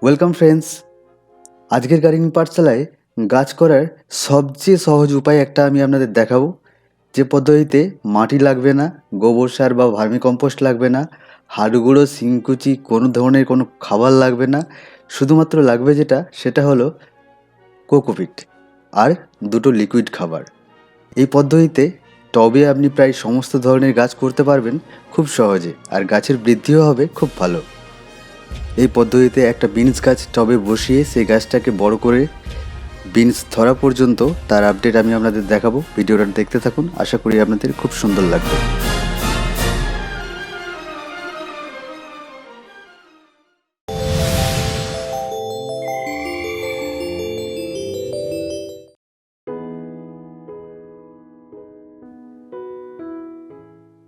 Welcome friends. আজকের gardening পাঠশালায় গাছ করার সবচেয়ে সহজ উপায় একটা আমি আপনাদের দেখাবো, যে পদ্ধতিতে মাটি লাগবে না, গোবর সার বা ভার্মি কম্পোস্ট লাগবে না, হাড় গুঁড়ো, শিংকুচি, কোনো ধরনের কোনো খাবার লাগবে না। শুধুমাত্র লাগবে সেটা হলো কোকোপিট আর দুটো লিকুইড খাবার। এই পদ্ধতিতে টবে আপনি প্রায় সমস্ত ধরনের গাছ করতে পারবেন খুব সহজে, আর গাছের বৃদ্ধিও হবে খুব ভালো। এই পদ্ধতিতে একটা বিনস গাছ টবে বসিয়ে সেই গাছটাকে বড় করে বিনস ধরা পর্যন্ত তার আপডেট আমি আপনাদের দেখাবো। ভিডিওটা দেখতে থাকুন, আশা করি আপনাদের খুব সুন্দর লাগবে।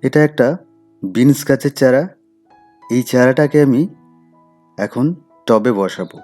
এটা একটা বিনস গাছের চারা। এই চারাটাকে আমি এখন টবে বসাবো।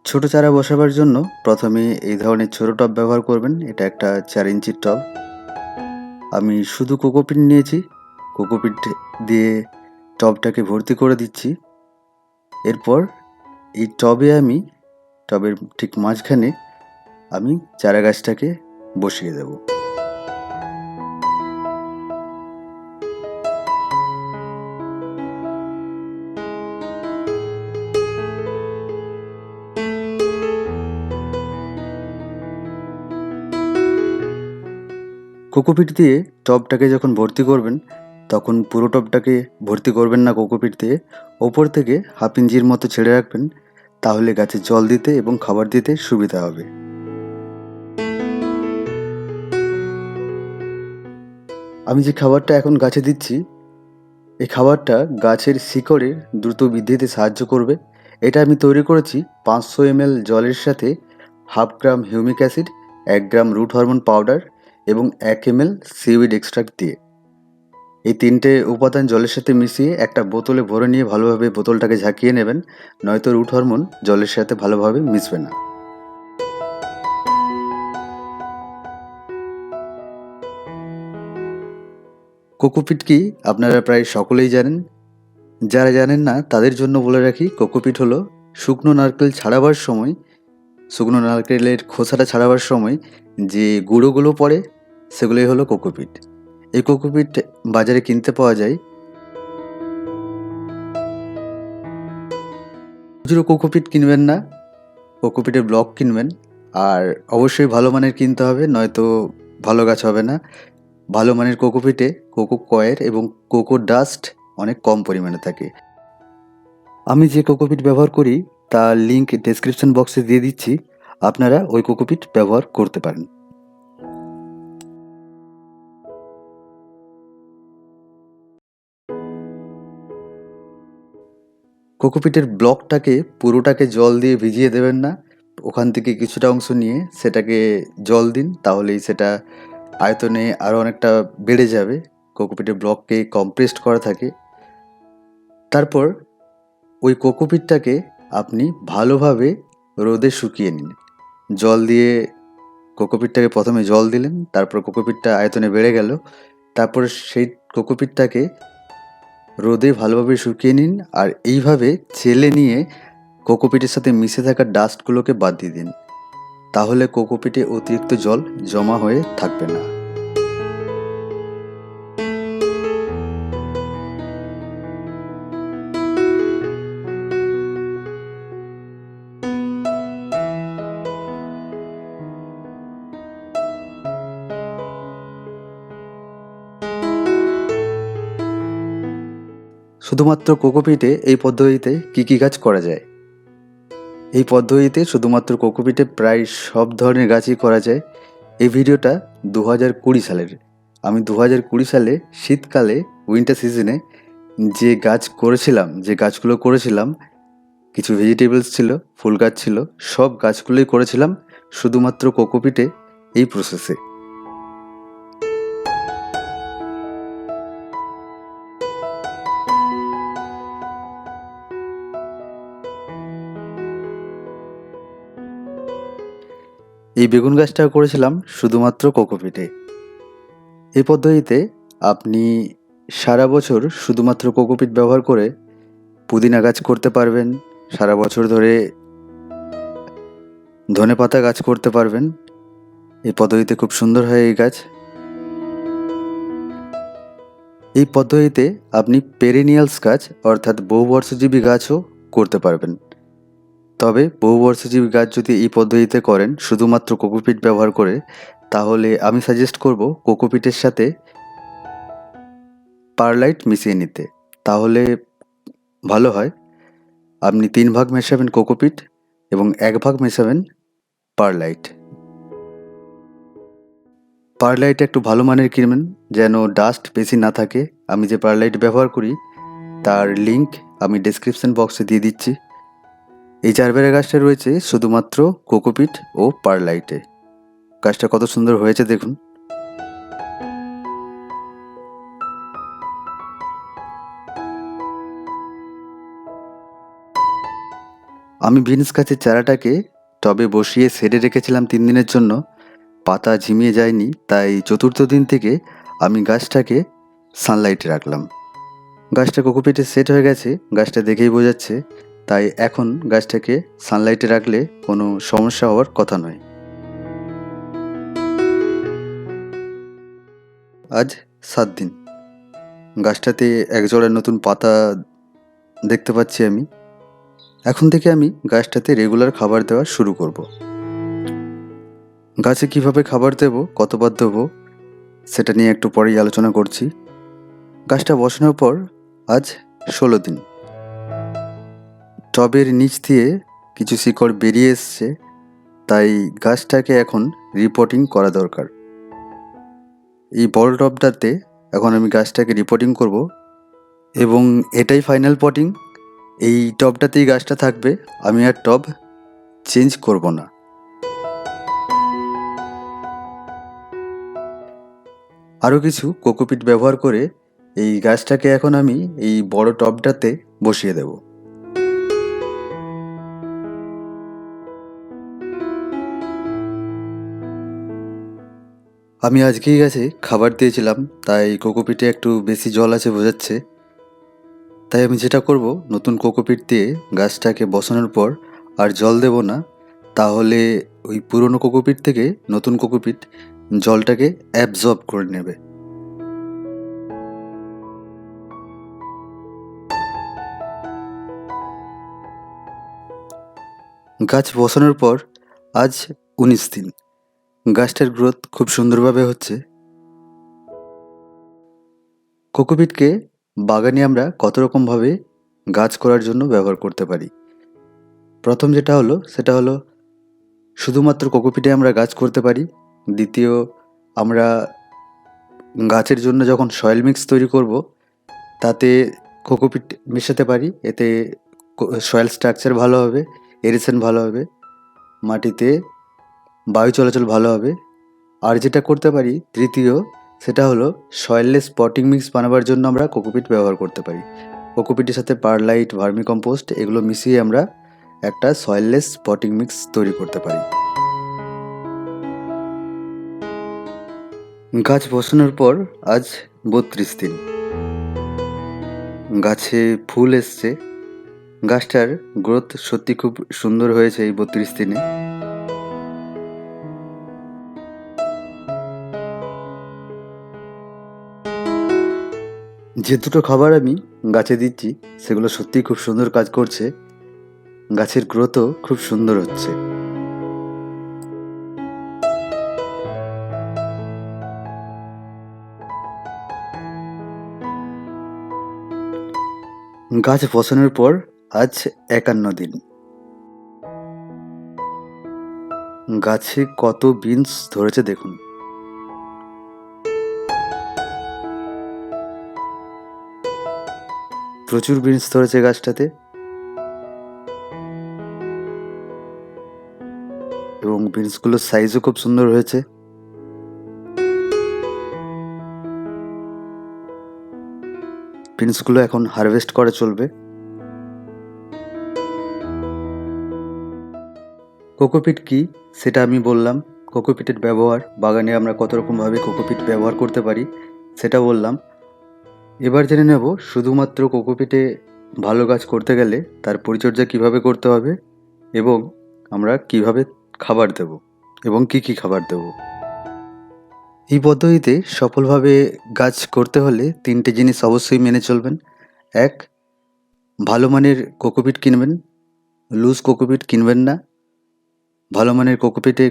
ছোট চারা বসাবার জন্য প্রথমে এই ধরনের ছোট টব ব্যবহার করবেন। এটা একটা 4 ইঞ্চির টব। আমি শুধু কোকোপিট নিয়েছি। কোকোপিট দিয়ে টবটাকে ভর্তি করে দিচ্ছি। এরপর এই টবের ঠিক মাঝখানে আমি চারা গাছটাকে বসিয়ে দেব। কোকোপিট দিয়ে টবটাকে যখন ভর্তি করবেন, তখন পুরো টবটাকে ভর্তি করবেন না কোকোপিট দিয়ে। ওপর থেকে 1/2 ইঞ্চির মতো ছেড়ে রাখবেন, তাহলে গাছে জল দিতে এবং খাবার দিতে সুবিধা হবে। আমি যে খাবারটা এখন গাছে দিচ্ছি, এই খাবারটা গাছের শিকড়ের দ্রুত বৃদ্ধিতে সাহায্য করবে। এটা আমি তৈরি করেছি 500 ml জলের সাথে 1/2 গ্রাম হিউমিক অ্যাসিড, 1 গ্রাম রুট হরমোন পাউডার এবং 1 ml সিউইড এক্সট্রাক্ট দিয়ে। এই 3টে উপাদান জলের সাথে মিশিয়ে একটা বোতলে ভরে নিয়ে ভালোভাবে বোতলটাকে ঝাঁকিয়ে নেবেন, নয়তো রুট হরমোন জলের সাথে ভালোভাবে মিশবে না। কোকোপিট কি আপনারা প্রায় সকলেই জানেন। যারা জানেন না তাদের জন্য বলে রাখি, কোকোপিট হলো শুকনো নারকেলের খোসাটা ছাড়াবার সময় যে গুঁড়োগুলো পড়ে, সেগুলোই হলো কোকোপিট। এই কোকোপিট বাজারে কিনতে পাওয়া যায়। খুচরো কোকোপিট কিনবেন না, কোকোপিটের ব্লক কিনবেন। আর অবশ্যই ভালো মানের কিনতে হবে, নয়তো ভালো গাছ হবে না। ভালো মানের কোকোপিটে কোকো কয়ের এবং কোকো ডাস্ট অনেক কম পরিমাণে থাকে। আমি যে কোকোপিট ব্যবহার করি তার লিঙ্ক ডেসক্রিপশন বক্সে দিয়ে দিচ্ছি, আপনারা ওই কোকোপিট ব্যবহার করতে পারেন। কোকোপিটের ব্লকটাকে পুরোটাকে জল দিয়ে ভিজিয়ে দেবেন না, ওখান থেকে কিছুটা অংশ নিয়ে সেটাকে জল দিন, তাহলেই সেটা আয়তনে আরও অনেকটা বেড়ে যাবে। কোকোপিটের ব্লককে কম্প্রেসড করা থাকে। তারপর ওই কোকোপিটটাকে আপনি ভালোভাবে রোদে শুকিয়ে নিন। জল দিয়ে কোকোপিটটাকে প্রথমে জল দিলেন, তারপর কোকোপিটটা আয়তনে বেড়ে গেল। তারপর সেই কোকোপিটটাকে রোদে ভালোভাবে শুকিয়ে নিন, আর এইভাবে চেলে নিয়ে কোকোপিটের সাথে মিশে থাকা ডাস্টগুলোকে বাদ দিয়ে দিন। তাহলে কোকোপিটে অতিরিক্ত জল জমা হয়ে থাকবে না। শুধুমাত্র কোকোপিটে এই পদ্ধতিতে কী গাছ করা যায়? এই পদ্ধতিতে শুধুমাত্র কোকোপিটে প্রায় সব ধরনের গাছই করা যায়। এই ভিডিওটা 2020 সালের। আমি 2020 সালে শীতকালে উইন্টার সিজনে যে গাছগুলো করেছিলাম, কিছু ভেজিটেবলস ছিল, ফুল গাছ ছিল, সব গাছগুলোই করেছিলাম শুধুমাত্র কোকোপিটে এই প্রসেসে। এই বেগুন গাছটা করেছিলাম শুধুমাত্র কোকোপিটে। এই পদ্ধতিতে আপনি সারা বছর শুধুমাত্র কোকোপিট ব্যবহার করে পুদিনা গাছ করতে পারবেন, সারা বছর ধরে ধনেপাতা গাছ করতে পারবেন। এই পদ্ধতিতে খুব সুন্দর হয় এই গাছ। এই পদ্ধতিতে আপনি পেরেনিয়ালস গাছ অর্থাৎ বহুবর্ষজীবী গাছও করতে পারবেন। তবে বহুবর্ষজীবী গাছ যদি এই পদ্ধতিতে করেন শুধুমাত্র কোকোপিট ব্যবহার করে, তাহলে আমি সাজেস্ট করব কোকোপিটের সাথে পারলাইট মিশিয়ে নিতে। তাহলে ভালো হয়। আপনি 3 ভাগ মেশাবেন কোকোপিট এবং 1 ভাগ মেশাবেন পারলাইট। পারলাইট একটু ভালো মানের কিনবেন, যেন ডাস্ট বেশি না থাকে। আমি যে পারলাইট ব্যবহার করি তার লিংক আমি ডেসক্রিপশন বক্সে দিয়ে দিচ্ছি। এই জারবেরা গাছটা রয়েছে শুধুমাত্র কোকোপিট ও পারলাইটে। গাছটা কত সুন্দর হয়েছে দেখুন। আমি বিনস গাছের চারাটাকে টবে বসিয়ে শেডে রেখেছিলাম 3 দিনের জন্য। পাতা ঝিমিয়ে যায়নি, তাই চতুর্থ দিন থেকে আমি গাছটাকে সানলাইটে রাখলাম। গাছটা কোকোপিটে সেট হয়ে গেছে, গাছটা দেখেই বোঝাচ্ছে। তাই এখন গাছটাকে সানলাইটে রাখলে কোনো সমস্যা হওয়ার কথা নয়। আজ 7 দিন। গাছটাতে একজোড়া নতুন পাতা দেখতে পাচ্ছি আমি। এখন থেকে আমি গাছটাতে রেগুলার খাবার দেওয়া শুরু করব। গাছে কিভাবে খাবার দেব, কতবার দেব, সেটা নিয়ে একটু পরেই আলোচনা করছি। গাছটা বসানোর পর আজ 16 দিন। টবের নিচ দিয়ে কিছু শিকড় বেরিয়ে এসছে, তাই গাছটাকে এখন রিপোর্টিং করা দরকার। এই বড় টবটাতে এখন আমি গাছটাকে রিপোর্টিং করব এবং এটাই ফাইনাল পটিং। এই টবটাতেই গাছটা থাকবে, আমি আর টব চেঞ্জ করব না। আরও কিছু কোকোপিট ব্যবহার করে এই গাছটাকে এখন আমি এই বড় টবটাতে বসিয়ে দেব। আমি আজকেই গাছে খাবার দিয়েছিলাম, তাই কোকোপিটে একটু বেশি জল আছে বোঝাচ্ছে। তাই আমি যেটা করব, নতুন কোকোপিট দিয়ে গাছটাকে বসানোর পর আর জল দেব না। তাহলে ওই পুরনো কোকোপিট থেকে নতুন কোকোপিট জলটাকে অ্যাবজর্ব করে নেবে। গাছ বসানোর পর আজ 19 দিন। গাছটার গ্রোথ খুব সুন্দরভাবে হচ্ছে। কোকোপিটকে বাগানে আমরা কত রকমভাবে গাছ করার জন্য ব্যবহার করতে পারি। প্রথম যেটা হলো সেটা হলো শুধুমাত্র কোকোপিটে আমরা গাছ করতে পারি। দ্বিতীয়, আমরা গাছের জন্য যখন সয়েল মিক্স তৈরি করব, তাতে কোকোপিট মেশাতে পারি। এতে সয়েল স্ট্রাকচার ভালো হবে, এরেশন ভালো হবে, মাটিতে বায়ু চলাচল ভালো হবে। আর যেটা করতে পারি তৃতীয়, সেটা হলো সয়েললেস পটিং মিক্স বানাবার জন্য আমরা কোকোপিট ব্যবহার করতে পারি। কোকোপিটের সাথে পারলাইট, ভার্মি কম্পোস্ট এগুলো মিশিয়ে আমরা একটা সয়েললেস পটিং মিক্স তৈরি করতে পারি। গাছ বসানোর পর আজ 32 দিন। গাছে ফুল এসছে। গাছটার গ্রোথ সত্যি খুব সুন্দর হয়েছে এই 32 দিনে। যে দুটো খাবার আমি গাছে দিচ্ছি সেগুলো সত্যিই খুব সুন্দর কাজ করছে। গাছের গ্রোথও খুব সুন্দর হচ্ছে। গাছ বসানোর পর আজ 51 দিন। গাছে কত বিনস ধরেছে দেখুন। প্রচুর বিনস ধরেছে গাছটাতে এবং বিনসগুলোর সাইজও খুব সুন্দর হয়েছে। বিনসগুলো এখন হারভেস্ট করা চলবে। কোকোপিট কি সেটা আমি বললাম। কোকোপিটের ব্যবহার, বাগানে আমরা কত রকমভাবে কোকোপিট ব্যবহার করতে পারি সেটা বললাম। এবার জেনে নেব শুধুমাত্র কোকোপিটে ভালো গাছ করতে গেলে তার পরিচর্যা কিভাবে করতে হবে এবং আমরা কিভাবে খাবার দেব এবং কি কি খাবার দেব। এই পদ্ধতিতে সফলভাবে গাছ করতে হলে 3টে জিনিস অবশ্যই মেনে চলবেন। 1, ভালো মানের কোকোপিট কিনবেন, লুজ কোকোপিট কিনবেন না। ভালো মানের কোকোপিটে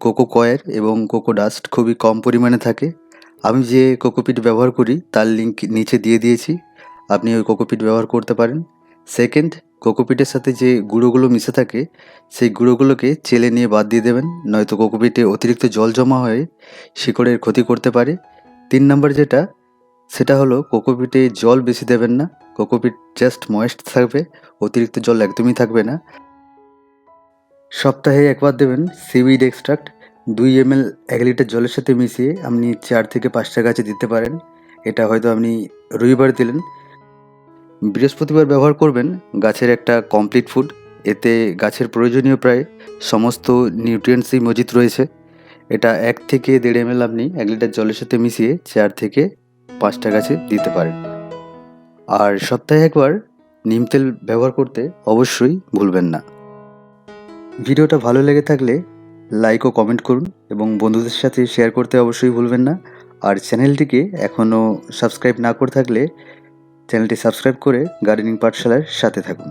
কোকো কয়ের এবং কোকো ডাস্ট খুবই কম পরিমাণে থাকে। আমি যে কোকোপিট ব্যবহার করি তার লিঙ্ক নিচে দিয়ে দিয়েছি, আপনি ওই কোকোপিট ব্যবহার করতে পারেন। সেকেন্ড, কোকোপিটের সাথে যে গুঁড়োগুলো মিশে থাকে সেই গুঁড়োগুলোকে চেলে নিয়ে বাদ দিয়ে দেবেন, নয়তো কোকোপিটে অতিরিক্ত জল জমা হয়ে শিকড়ের ক্ষতি করতে পারে। 3 নাম্বার যেটা, সেটা হলো কোকোপিটে জল বেশি দেবেন না। কোকোপিট জাস্ট ময়েস্ট থাকবে, অতিরিক্ত জল একদমই থাকবে না। সপ্তাহে একবার দেবেন সিউইড এক্সট্রাক্ট 2 ml 1 লিটার জলের সাথে মিশিয়ে আপনি 4 থেকে 5টা গাছে দিতে পারেন। এটা হয়তো আপনি রবিবার দিলেন। বৃহস্পতিবার ব্যবহার করবেন গাছের একটা কমপ্লিট ফুড। এতে গাছের প্রয়োজনীয় প্রায় সমস্ত নিউট্রিয়েন্টসই মজুত রয়েছে। এটা 1 থেকে 1.5 ml আপনি 1 লিটার জলের সাথে মিশিয়ে 4 থেকে 5টা গাছে দিতে পারেন। আর সপ্তাহে একবার নিম তেল ব্যবহার করতে অবশ্যই ভুলবেন না। ভিডিওটা ভালো লেগে থাকলে লাইক ও কমেন্ট করুন এবং বন্ধুদের সাথে শেয়ার করতে অবশ্যই ভুলবেন না। আর চ্যানেলটিকে এখনও সাবস্ক্রাইব না করে থাকলে চ্যানেলটি সাবস্ক্রাইব করে গার্ডেনিং পাঠশালার সাথে থাকুন।